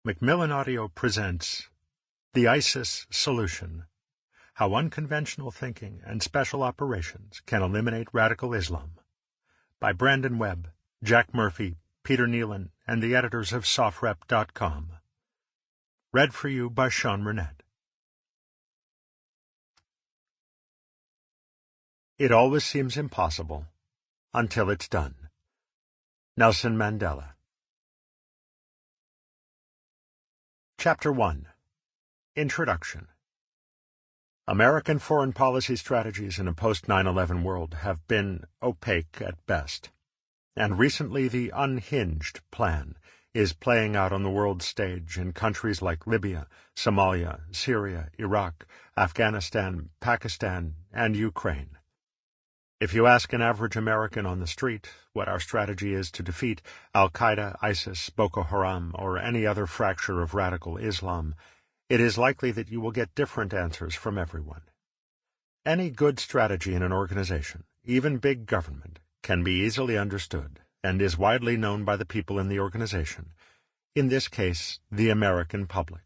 Macmillan Audio presents The ISIS Solution: How Unconventional Thinking and Special Operations Can Eliminate Radical Islam, by Brandon Webb, Jack Murphy, Peter Nealen, and the editors of SoftRep.com. Read for you by Sean Runnette. It always seems impossible until it's done. Nelson Mandela. Chapter 1. Introduction. American foreign policy strategies in a post-9/11 world have been opaque at best, and recently the unhinged plan is playing out on the world stage in countries like Libya, Somalia, Syria, Iraq, Afghanistan, Pakistan, and Ukraine. If you ask an average American on the street what our strategy is to defeat Al-Qaeda, ISIS, Boko Haram, or any other fracture of radical Islam, it is likely that you will get different answers from everyone. Any good strategy in an organization, even big government, can be easily understood and is widely known by the people in the organization, in this case, the American public.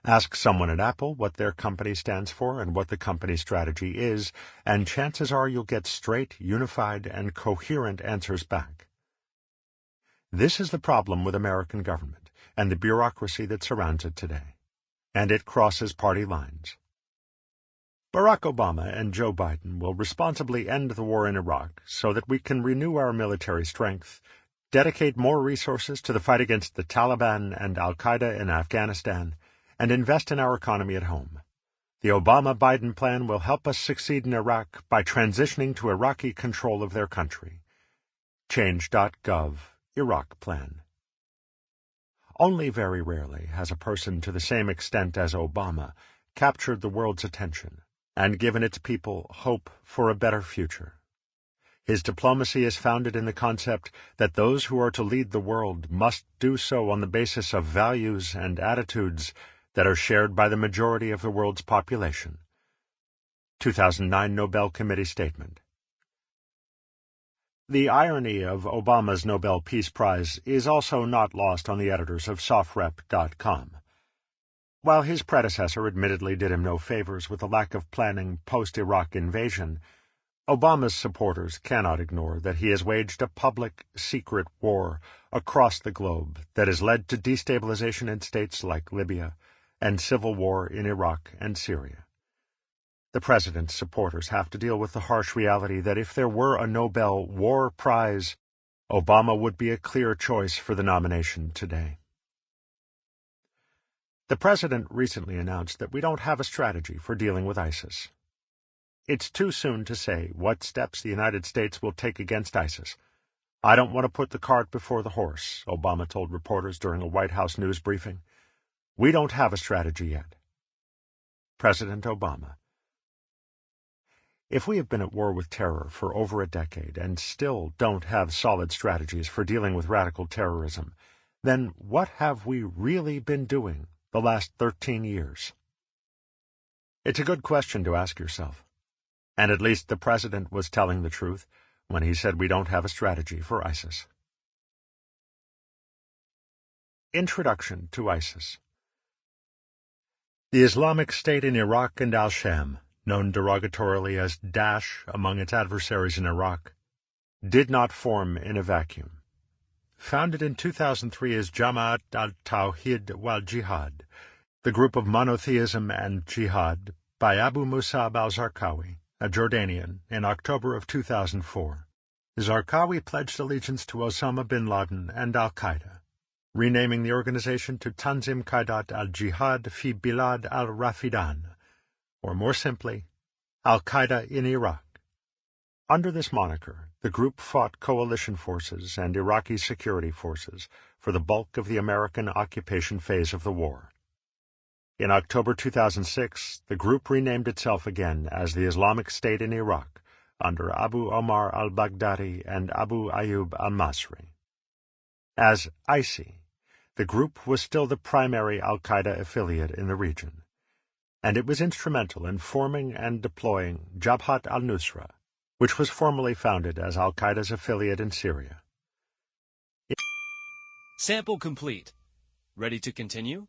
Ask someone at Apple what their company stands for and what the company strategy is, and chances are you'll get straight, unified, and coherent answers back. This is the problem with American government and the bureaucracy that surrounds it today, and it crosses party lines. Barack Obama and Joe Biden will responsibly end the war in Iraq so that we can renew our military strength, dedicate more resources to the fight against the Taliban and Al-Qaeda in Afghanistan, and invest in our economy at home. The Obama-Biden plan will help us succeed in Iraq by transitioning to Iraqi control of their country. Change.gov, Iraq Plan. Only very rarely has a person to the same extent as Obama captured the world's attention and given its people hope for a better future. His diplomacy is founded in the concept that those who are to lead the world must do so on the basis of values and attitudes that are shared by the majority of the world's population. 2009 Nobel Committee Statement. The irony of Obama's Nobel Peace Prize is also not lost on the editors of SoftRep.com. While his predecessor admittedly did him no favors with the lack of planning post-Iraq invasion, Obama's supporters cannot ignore that he has waged a public, secret war across the globe that has led to destabilization in states like Libya and civil war in Iraq and Syria. The president's supporters have to deal with the harsh reality that if there were a Nobel War Prize, Obama would be a clear choice for the nomination today. The president recently announced that we don't have a strategy for dealing with ISIS. It's too soon to say what steps the United States will take against ISIS. I don't want to put the cart before the horse, Obama told reporters during a White House news briefing. We don't have a strategy yet. President Obama. If we have been at war with terror for over a decade and still don't have solid strategies for dealing with radical terrorism, then what have we really been doing the last 13 years? It's a good question to ask yourself. And at least the president was telling the truth when he said we don't have a strategy for ISIS. Introduction to ISIS. The Islamic State in Iraq and Al-Sham, known derogatorily as Daesh among its adversaries in Iraq, did not form in a vacuum. Founded in 2003 as Jama'at al-Tawhid wal-Jihad, the group of monotheism and jihad, by Abu Musab al-Zarqawi, a Jordanian, in October of 2004. Zarqawi pledged allegiance to Osama bin Laden and Al-Qaeda, renaming the organization to Tanzim Qaidat al-Jihad fi Bilad al-Rafidan, or more simply, Al-Qaeda in Iraq. Under this moniker, the group fought coalition forces and Iraqi security forces for the bulk of the American occupation phase of the war. In October 2006, the group renamed itself again as the Islamic State in Iraq under Abu Omar al-Baghdadi and Abu Ayyub al-Masri. As ISI, the group was still the primary Al-Qaeda affiliate in the region, and it was instrumental in forming and deploying Jabhat al-Nusra, which was formally founded as Al-Qaeda's affiliate in Syria. Sample complete. Ready to continue?